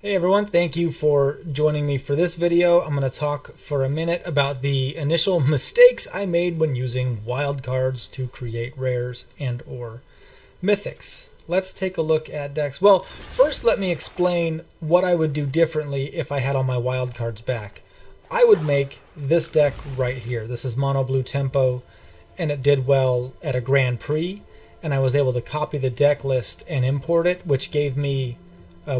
Hey everyone, thank you for joining me for this video. I'm going to talk for a minute about the initial mistakes I made when using wildcards to create rares and or mythics. Let's take a look at decks. Well, first let me explain what I would do differently if I had all my wildcards back. I would make this deck right here. This is mono blue tempo and it did well at a Grand Prix, and I was able to copy the deck list and import it, which gave me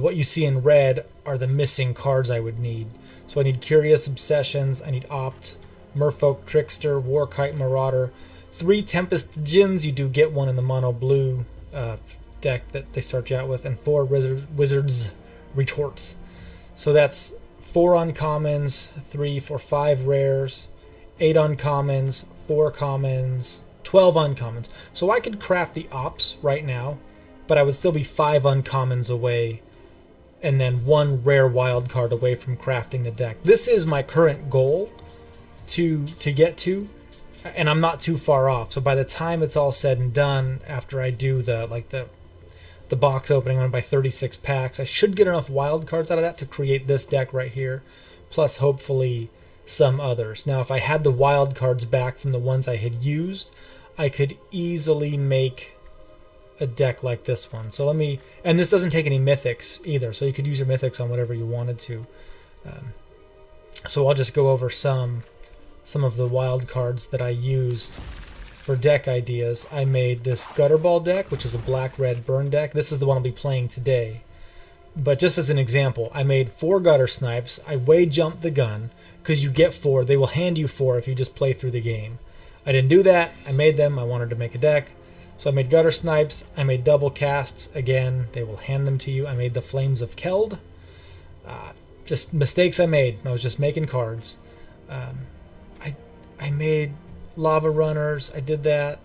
what you see in red are the missing cards I would need. So I need Curious Obsessions, I need Opt, Merfolk Trickster, Warkite Marauder, 3 Tempest Djinns, you do get one in the mono blue deck that they start you out with, and 4 Wizards Retorts. So that's 4 uncommons, 3, 4, 5 rares, 8 uncommons, 4 commons, 12 uncommons. So I could craft the Ops right now, but I would still be 5 uncommons away and then 1 rare wild card away from crafting the deck. This is my current goal to get to, and I'm not too far off. So by the time it's all said and done, after I do the box opening, I'm gonna buy 36 packs, I should get enough wild cards out of that to create this deck right here, plus hopefully some others. Now if I had the wild cards back from the ones I had used, I could easily make a deck like this one. So let me, and this doesn't take any mythics either, so you could use your mythics on whatever you wanted to. So I'll just go over some of the wild cards that I used for deck ideas. I made this Gutterball deck, which is a black-red burn deck. This is the one I'll be playing today. But just as an example, I made 4 Guttersnipes. I way jumped the gun, because you get 4. They will hand you 4 if you just play through the game. I didn't do that. I made them. I wanted to make a deck. So I made Guttersnipes, I made Doublecasts, again, they will hand them to you. I made the Flames of Keld. Just mistakes I made. I was just making cards. I made Lavarunners, I did that.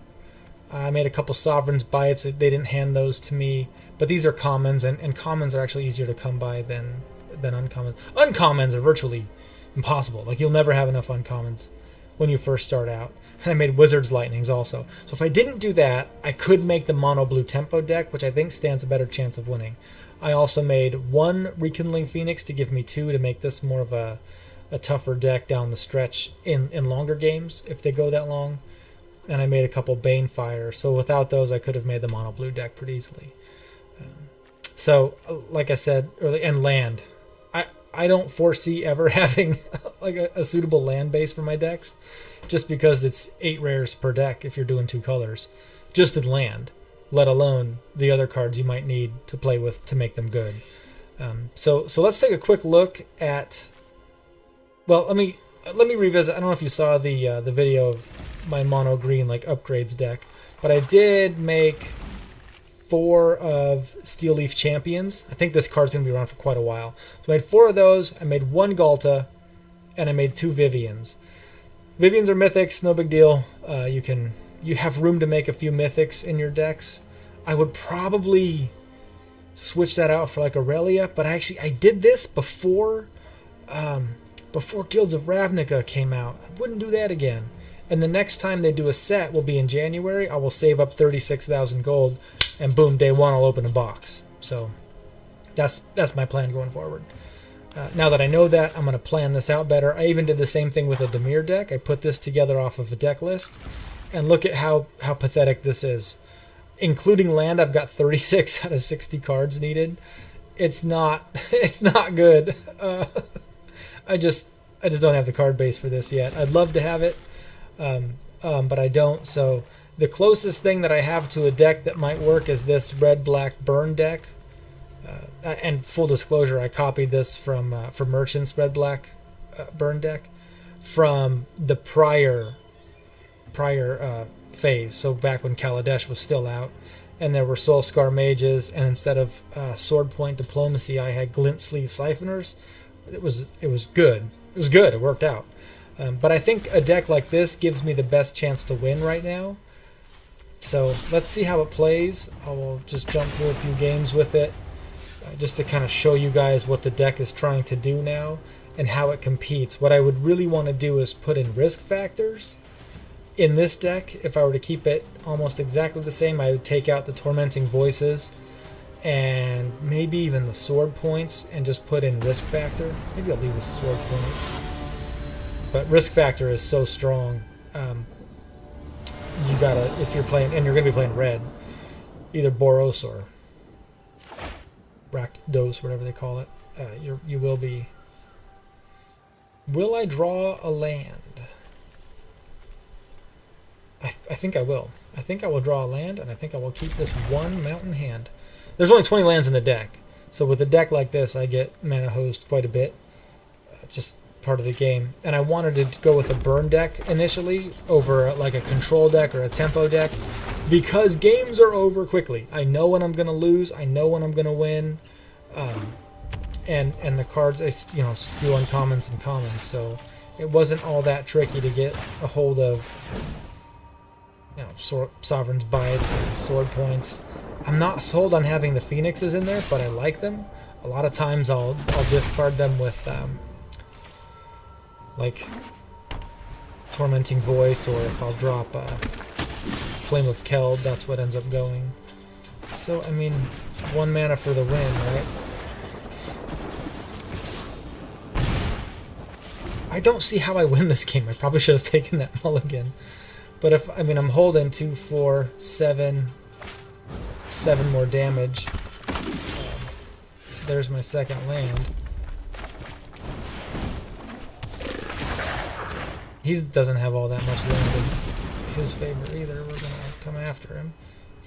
I made a couple Sovereign's Bites, they didn't hand those to me. But these are commons, and commons are actually easier to come by than uncommons. Uncommons are virtually impossible. Like, you'll never have enough uncommons when you first start out. And I made Wizard's Lightnings also. So if I didn't do that, I could make the mono blue tempo deck, which I think stands a better chance of winning. I also made 1 Rekindling Phoenix to give me 2 to make this more of a tougher deck down the stretch in longer games, if they go that long. And I made a couple Banefire. So without those, I could have made the mono blue deck pretty easily. So, like I said earlier, and land. I don't foresee ever having like a suitable land base for my decks, just because it's 8 rares per deck if you're doing 2 colors, just in land, let alone the other cards you might need to play with to make them good. So let's take a quick look at, well, let me revisit. I don't know if you saw the video of my mono green like upgrades deck, but I did make 4 of Steel Leaf Champions. I think this card's going to be around for quite a while. So I made 4 of those, I made 1 Galta, and I made 2 Vivians. Vivians are mythics, no big deal. You have room to make a few mythics in your decks. I would probably switch that out for like Aurelia, but I did this before Guilds of Ravnica came out. I wouldn't do that again. And the next time they do a set will be in January. I will save up 36,000 gold, and boom, day 1 I'll open a box. So that's my plan going forward. Now that I know that, I'm going to plan this out better. I even did the same thing with a Dimir deck. I put this together off of a deck list, and look at how pathetic this is. Including land, I've got 36 out of 60 cards needed. It's not good. I just don't have the card base for this yet. I'd love to have it, but I don't. So the closest thing that I have to a deck that might work is this red-black burn deck. And full disclosure, I copied this from Merchant's red-black burn deck from the prior phase. So back when Kaladesh was still out, and there were Soulscar Mages, and instead of Sword Point Diplomacy, I had Glint Sleeve Siphoners. It was good. It was good. It worked out. But I think a deck like this gives me the best chance to win right now. So let's see how it plays. I will just jump through a few games with it, just to kind of show you guys what the deck is trying to do now and how it competes. What I would really want to do is put in risk factors in this deck. If I were to keep it almost exactly the same, I would take out the Tormenting Voices and maybe even the sword points, and just put in risk factor. Maybe I'll leave the sword points. But risk factor is so strong. You gotta, if you're playing, and you're gonna be playing red, either Boros or Rakdos, whatever they call it, you will be. Will I draw a land? I think I will. I think I will draw a land, and I think I will keep this one mountain hand. There's only 20 lands in the deck, so with a deck like this, I get mana hosed quite a bit. Just part of the game. And I wanted to go with a burn deck initially over like a control deck or a tempo deck, because games are over quickly. I know when I'm going to lose. I know when I'm going to win. And the cards, you know, skew uncommons and commons, so it wasn't all that tricky to get a hold of, you know, Sovereign's Bites and sword points. I'm not sold on having the Phoenixes in there, but I like them. A lot of times I'll discard them with like Tormenting Voice, or if I'll drop Flame of Keld, that's what ends up going. So I mean, 1 mana for the win, right? I don't see how I win this game. I probably should have taken that mulligan. But if, I mean, I'm holding 2, 4, 7 more damage. There's my second land. He doesn't have all that much land in his favor either. We're gonna come after him.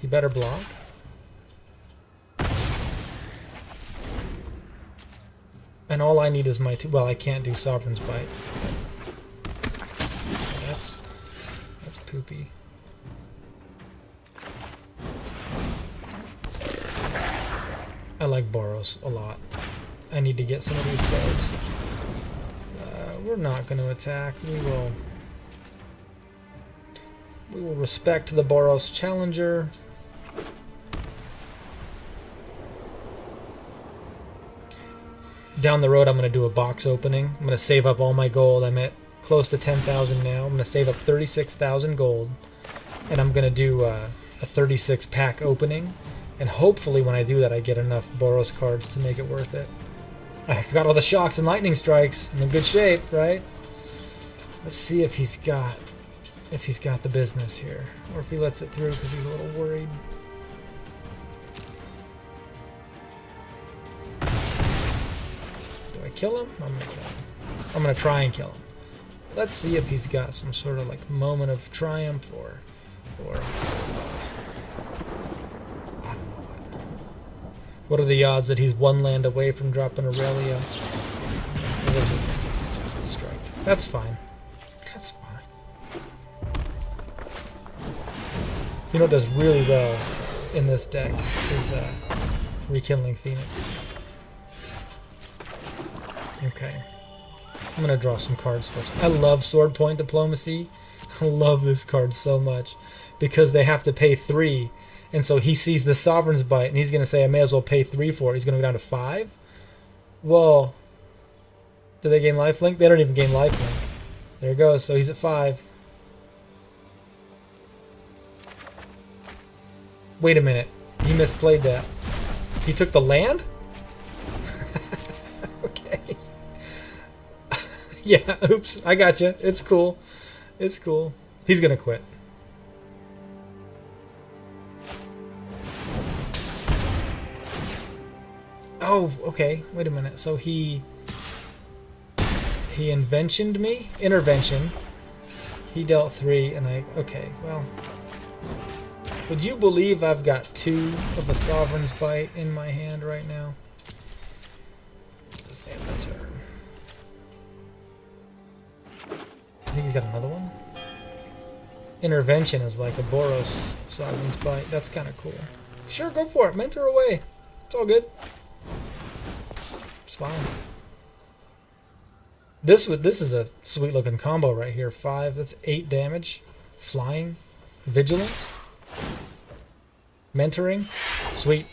He better block. And all I need is my two. Well, I can't do Sovereign's Bite. That's poopy. I like Boros a lot. I need to get some of these cards. We're not going to attack. We will respect the Boros Challenger. Down the road, I'm going to do a box opening. I'm going to save up all my gold. I'm at close to 10,000 now. I'm going to save up 36,000 gold, and I'm going to do a 36-pack opening. And hopefully, when I do that, I get enough Boros cards to make it worth it. I got all the shocks and lightning strikes. I'm in good shape, right? Let's see if he's got the business here, or if he lets it through because he's a little worried. Do I kill him? I'm gonna kill him. I'm gonna try and kill him. Let's see if he's got some sort of like moment of triumph, or I don't know what. What are the odds that he's 1 land away from dropping Aurelia? Just the strike. That's fine. That's fine. You know what does really well in this deck is Rekindling Phoenix. Okay. I'm going to draw some cards first. I love Sword Point Diplomacy. I love this card so much because they have to pay 3. And so he sees the Sovereign's Bite, and he's going to say, I may as well pay 3 for it. He's going to go down to 5? Well, do they gain lifelink? They don't even gain lifelink. There it goes. So he's at 5. Wait a minute. He misplayed that. He took the land? Okay. Yeah, oops. I got you. It's cool. It's cool. He's going to quit. Oh, okay. Wait a minute. So he inventioned me? Intervention. He dealt 3, and okay, well. Would you believe I've got 2 of a Sovereign's Bite in my hand right now? Just end the turn. I think he's got another one. Intervention is like a Boros Sovereign's Bite. That's kind of cool. Sure, go for it. Mentor away. It's all good. It's fine. This is a sweet looking combo right here. 5. That's 8 damage. Flying. Vigilance. Mentoring. Sweet.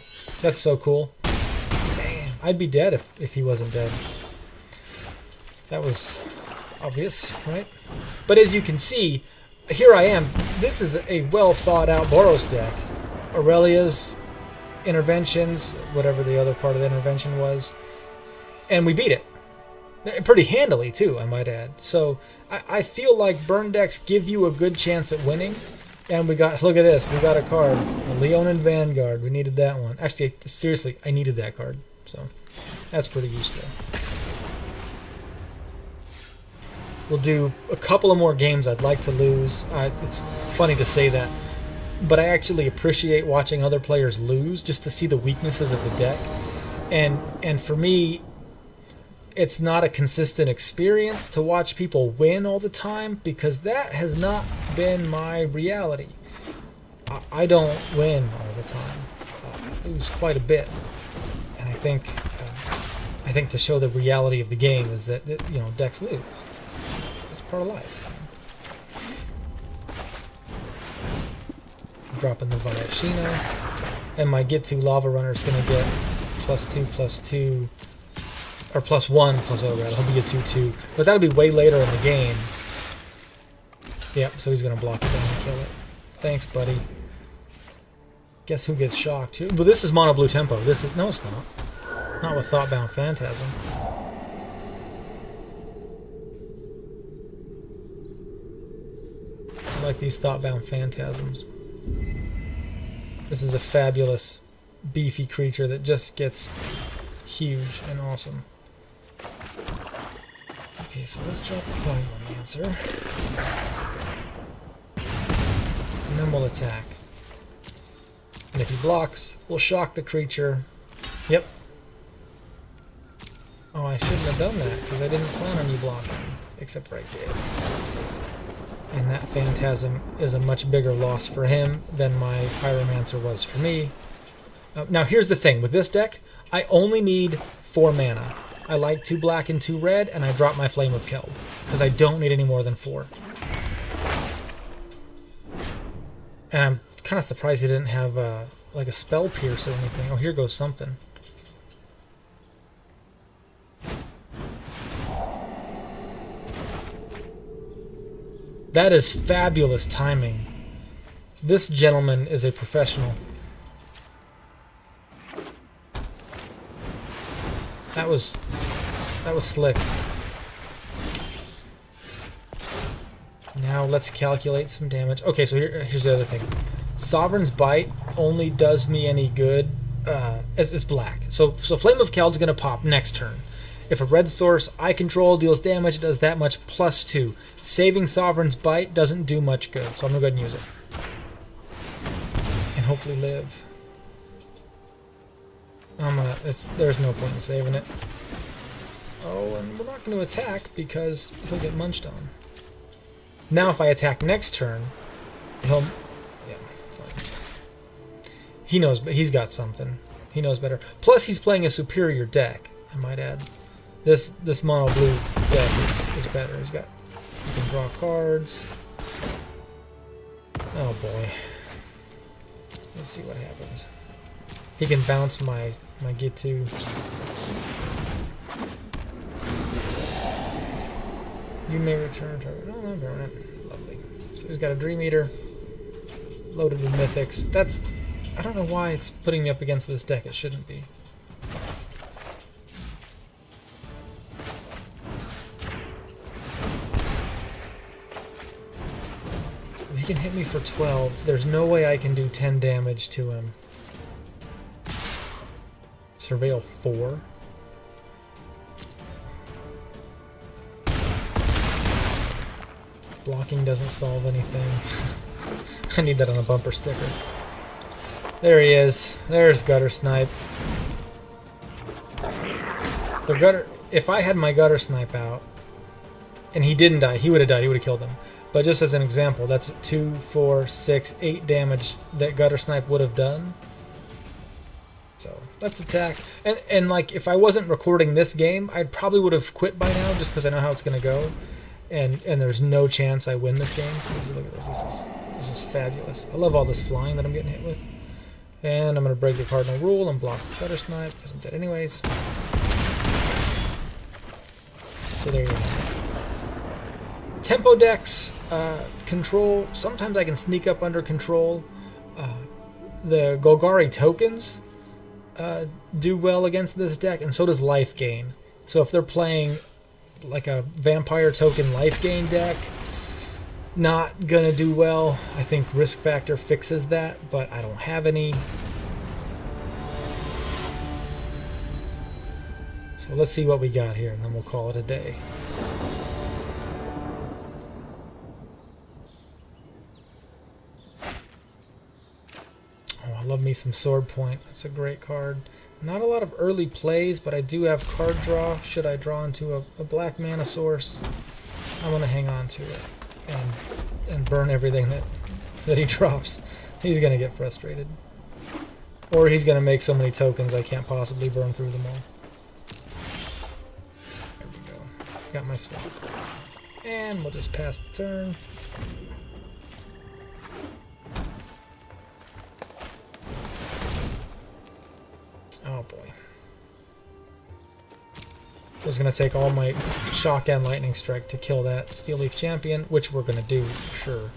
That's so cool. Man, I'd be dead if he wasn't dead. That was obvious, right? But as you can see, here I am. This is a well thought out Boros deck. Aurelia's interventions, whatever the other part of the intervention was, and we beat it. Pretty handily, too, I might add. So I feel like burn decks give you a good chance at winning. And we got, look at this, we got a card. A Leonin Vanguard. We needed that one. Actually, seriously, I needed that card. So that's pretty useful. We'll do a couple of more games I'd like to lose. It's funny to say that, but I actually appreciate watching other players lose just to see the weaknesses of the deck. And for me, it's not a consistent experience to watch people win all the time, because that has not been my reality. I don't win all the time. I lose quite a bit, and I think to show the reality of the game is that decks lose. It's part of life. I'm dropping the Viashino, and my Ghitu Lavarunner is going to get +2/+2. Or +1 plus he'll be a 2/2. But that'll be way later in the game. Yep, so he's gonna block it down and kill it. Thanks, buddy. Guess who gets shocked? Well, this is mono blue tempo. This is no, it's not. Not with Thoughtbound Phantasm. I like these Thoughtbound Phantasms. This is a fabulous, beefy creature that just gets huge and awesome. Okay, so let's drop the Pyromancer. And then we'll attack. And if he blocks, we'll shock the creature. Yep. Oh, I shouldn't have done that, because I didn't plan on you blocking. Except for I did. And that Phantasm is a much bigger loss for him than my Pyromancer was for me. Now here's the thing, with this deck, I only need 4 mana. I like 2 black and 2 red, and I drop my Flame of Keld, because I don't need any more than 4. And I'm kind of surprised he didn't have like a Spell Pierce or anything. Oh, here goes something. That is fabulous timing. This gentleman is a professional. That was slick. Now let's calculate some damage. Okay, so here's the other thing. Sovereign's Bite only does me any good as it's black. So Flame of Keld's gonna pop next turn. If a red source I control deals damage, it does that much +2. Saving Sovereign's Bite doesn't do much good, so I'm gonna go ahead and use it. And hopefully live. There's no point in saving it. Oh, and we're not going to attack because he'll get munched on. Now if I attack next turn, he'll... Yeah, fine. He knows, but he's got something. He knows better. Plus he's playing a superior deck, I might add. This mono blue deck is better. He can draw cards. Oh boy. Let's see what happens. He can bounce my Ghitu. You may return target. Oh, no, permanent. Lovely. So he's got a Dream Eater loaded with mythics. I don't know why it's putting me up against this deck. It shouldn't be. If he can hit me for 12, there's no way I can do 10 damage to him. Surveil 4. Blocking doesn't solve anything. I need that on a bumper sticker. There he is. There's Guttersnipe. If I had my Guttersnipe out, and he didn't die, he would have died. He would have killed him. But just as an example, that's 2, 4, 6, 8 damage that Guttersnipe would have done. So let's attack. And like if I wasn't recording this game, I probably would have quit by now just because I know how it's gonna go. And there's no chance I win this game. Look at this. This is fabulous. I love all this flying that I'm getting hit with. And I'm gonna break the cardinal rule and block the Guttersnipe because I'm dead anyways. So there you go. Tempo decks, control. Sometimes I can sneak up under control. The Golgari tokens do well against this deck, and so does life gain. So if they're playing like a vampire token life gain deck, not gonna do well. I think risk factor fixes that, but I don't have any. So let's see what we got here, and then we'll call it a day. Oh, I love me some Sword Point. That's a great card. Not a lot of early plays, but I do have card draw. Should I draw into a black mana source, I'm going to hang on to it and burn everything that he drops. He's going to get frustrated. Or he's going to make so many tokens I can't possibly burn through them all. There we go. Got my swamp. And we'll just pass the turn. Oh boy. I was going to take all my Shock and Lightning Strike to kill that Steel Leaf Champion, which we're going to do for sure.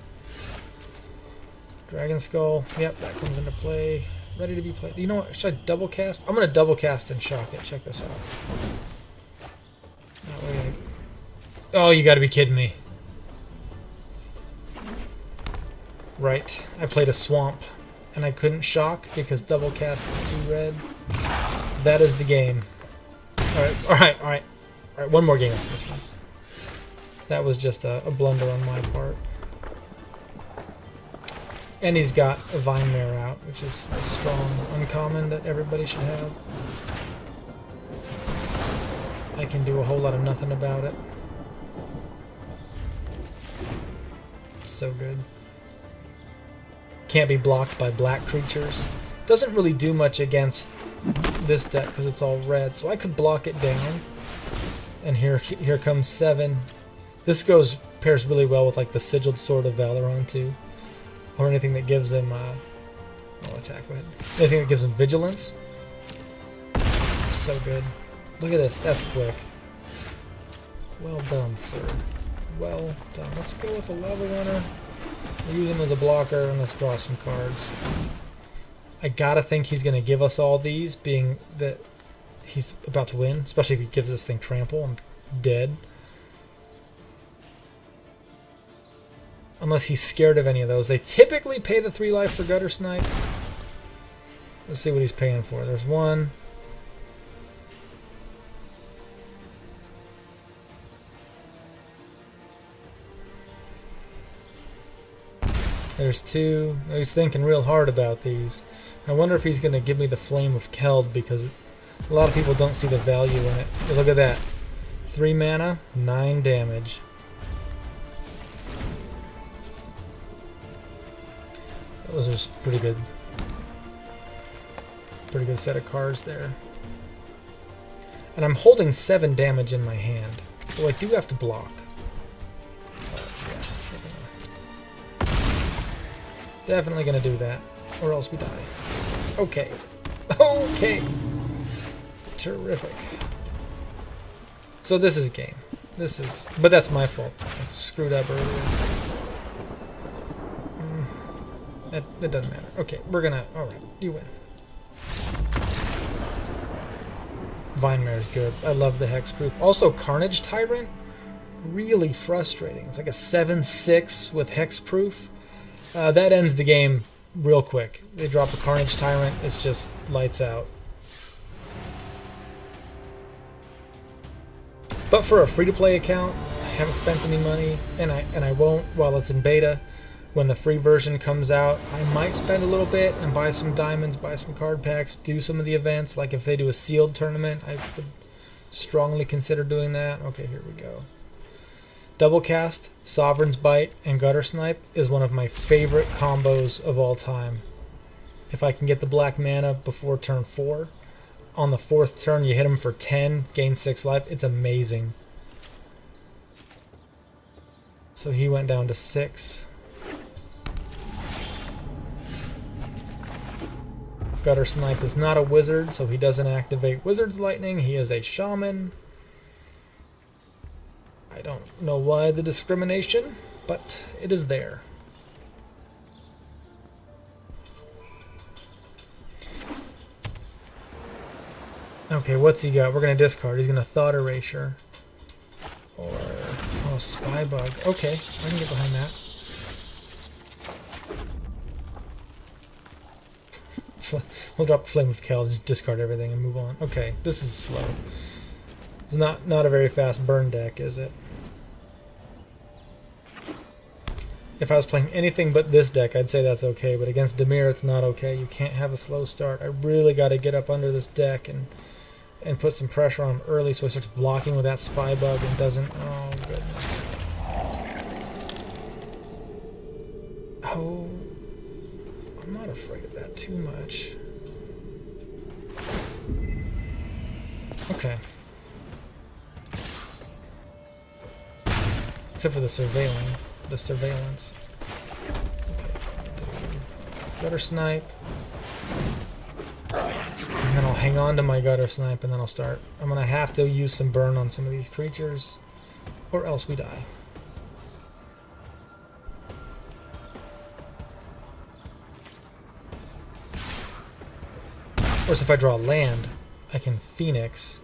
Dragonskull, yep, that comes into play. Ready to be played. You know what? Should I double cast? I'm going to double cast and shock it. Check this out. That way oh, you got to be kidding me. Right. I played a swamp and I couldn't shock because double cast is too red. That is the game. Alright, one more game after this one. That was just a blunder on my part. And he's got a Vine Mare out, which is a strong uncommon that everybody should have. I can do a whole lot of nothing about it. It's so good. Can't be blocked by black creatures. Doesn't really do much against this deck because it's all red, so I could block it down. And here comes 7. This pairs really well with like the Sigiled Sword of Valoron too, or anything that gives him. I'll attack. Go ahead. Anything that gives him vigilance. So good. Look at this. That's quick. Well done, sir. Well done. Let's go with the Lavarunner. Use him as a blocker, and let's draw some cards. I gotta think he's gonna give us all these, being that he's about to win, especially if he gives this thing trample. I'm dead. Unless he's scared of any of those. They typically pay the 3 life for Guttersnipe. Let's see what he's paying for. There's 1. There's 2. He's thinking real hard about these. I wonder if he's going to give me the Flame of Keld, because a lot of people don't see the value in it. Look at that. 3 mana, 9 damage. Those are pretty good. Pretty good set of cards there. And I'm holding 7 damage in my hand. So I do have to block. Definitely gonna do that, or else we die. Okay. Okay! Terrific. So this is game. But that's my fault. I screwed up earlier. It doesn't matter. Okay, we're gonna... Alright, you win. Vine Mare is good. I love the hexproof. Also, Carnage Tyrant, really frustrating. It's like a 7/6 with hexproof. That ends the game real quick. They drop a Carnage Tyrant, it's just lights out. But for a free-to-play account, I haven't spent any money, and I won't while it's in beta. When the free version comes out, I might spend a little bit and buy some diamonds, buy some card packs, do some of the events. Like if they do a sealed tournament, I would strongly consider doing that. Okay, here we go. Doublecast, Sovereign's Bite, and Guttersnipe is one of my favorite combos of all time. If I can get the black mana before turn 4, on the 4th turn you hit him for 10, gain 6 life, it's amazing. So he went down to 6. Guttersnipe is not a wizard, so he doesn't activate Wizard's Lightning, he is a shaman. I don't know why the discrimination, but it is there. Okay, what's he got? We're going to discard. He's going to Thought Erasure. Or... oh, Spy Bug. Okay, I can get behind that. We'll drop Flame of Keld, just discard everything and move on. Okay, this is slow. It's not a very fast burn deck, is it? If I was playing anything but this deck, I'd say that's okay, but against Dimir, it's not okay. You can't have a slow start. I really got to get up under this deck and put some pressure on him early so he starts blocking with that Spy Bug and doesn't... oh, goodness. Oh... I'm not afraid of that too much. Okay. Except for the surveillance. Okay. Guttersnipe. And then I'll hang on to my Guttersnipe and then I'll start. I'm gonna have to use some burn on some of these creatures, or else we die. Of course, if I draw land, I can Phoenix,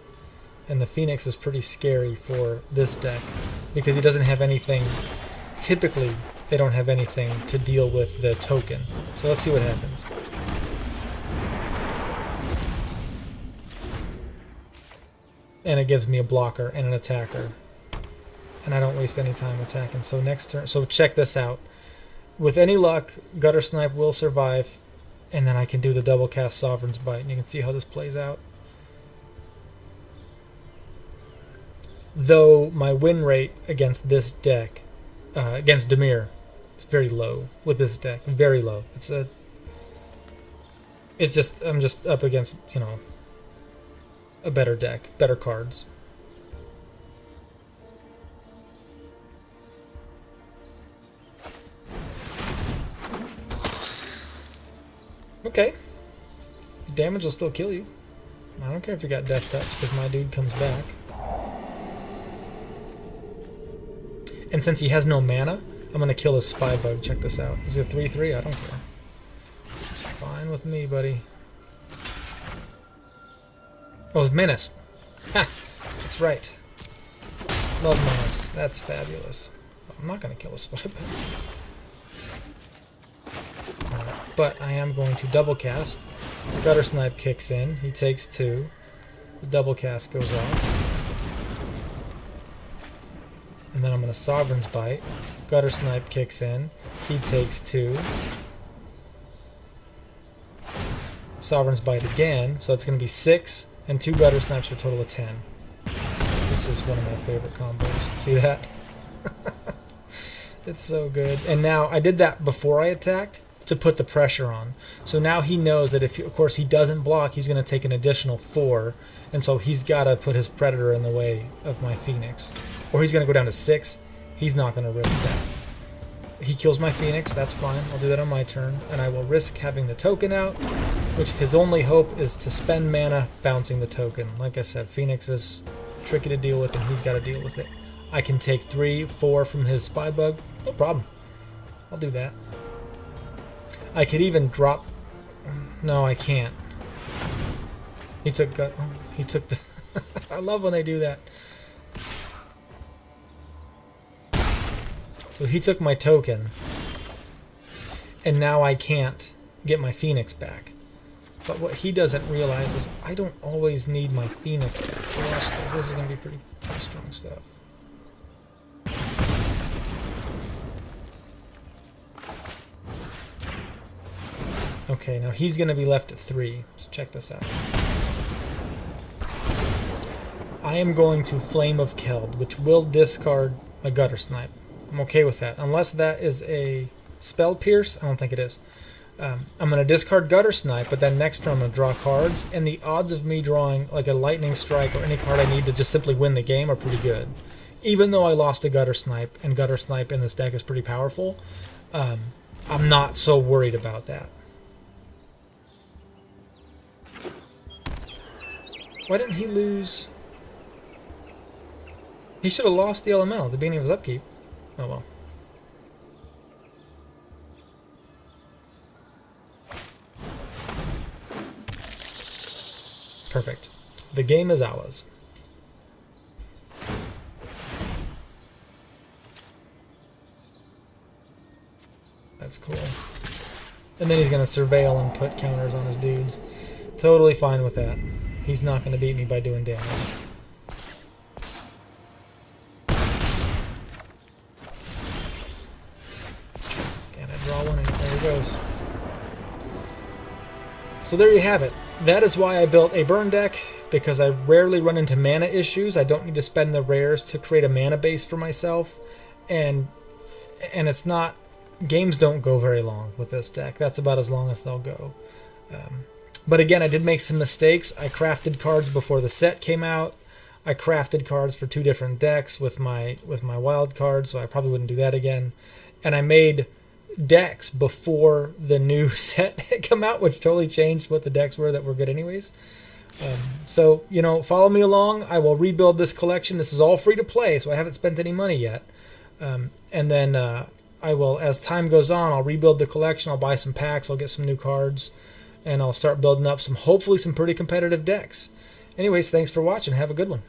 and the Phoenix is pretty scary for this deck because he doesn't have anything. Typically, they don't have anything to deal with the token. So let's see what happens. And it gives me a blocker and an attacker, and I don't waste any time attacking. So next turn, so check this out. With any luck, Guttersnipe will survive. And then I can do the Doublecast Sovereign's Bite, and you can see how this plays out. Though my win rate against this deck, against Dimir, is very low with this deck. Very low. I'm just up against, you know, a better deck, better cards. Okay. Damage will still kill you. I don't care if you got Death Touch, because my dude comes back. And since he has no mana, I'm going to kill his Spy Bug. Check this out. Is it 3/3? I don't care. It's fine with me, buddy. Oh, it's Menace. Ha! That's right. Love Menace. That's fabulous. I'm not going to kill a Spy Bug. But I am going to Doublecast. Guttersnipe kicks in. He takes 2. The Doublecast goes off. And then I'm going to Sovereign's Bite. Guttersnipe kicks in. He takes 2. Sovereign's Bite again. So it's going to be 6 and 2 Guttersnipes for a total of 10. This is one of my favorite combos. See that? It's so good. And now, I did that before I attacked to put the pressure on. So now he knows that if, of course, he doesn't block, he's going to take an additional 4, and so he's got to put his Predator in the way of my Phoenix. Or he's going to go down to 6. He's not going to risk that. He kills my Phoenix, that's fine. I'll do that on my turn, and I will risk having the token out, which his only hope is to spend mana bouncing the token. Like I said, Phoenix is tricky to deal with, and he's got to deal with it. I can take 3, 4 from his Spy Bug, no problem. I'll do that. I could even drop... no, I can't. He took... oh, he took the... I love when they do that. So he took my token. And now I can't get my Phoenix back. But what he doesn't realize is I don't always need my Phoenix back. So this is going to be pretty strong stuff. Okay, now he's going to be left at 3, so check this out. I am going to Flame of Keld, which will discard a Guttersnipe. I'm okay with that, unless that is a Spell Pierce. I don't think it is. I'm going to discard Guttersnipe, but then next turn I'm going to draw cards, and the odds of me drawing like a Lightning Strike or any card I need to just simply win the game are pretty good. Even though I lost a Guttersnipe, and Guttersnipe in this deck is pretty powerful, I'm not so worried about that. Why didn't he lose? He should have lost the Elemental at the beginning of his upkeep. Oh well. Perfect. The game is ours. That's cool. And then he's going to surveil and put counters on his dudes. Totally fine with that. He's not going to beat me by doing damage. And I draw one and there he goes. So there you have it. That is why I built a burn deck, because I rarely run into mana issues. I don't need to spend the rares to create a mana base for myself. And it's not... Games don't go very long with this deck. That's about as long as they'll go. But again, I did make some mistakes. I crafted cards before the set came out. I crafted cards for 2 different decks with my wild cards, so I probably wouldn't do that again. And I made decks before the new set had come out, which totally changed what the decks were that were good anyways. So, you know, follow me along. I will rebuild this collection. This is all free to play, so I haven't spent any money yet. And then I will, as time goes on, I'll rebuild the collection. I'll buy some packs. I'll get some new cards. And I'll start building up hopefully some pretty competitive decks. Anyways, thanks for watching. Have a good one.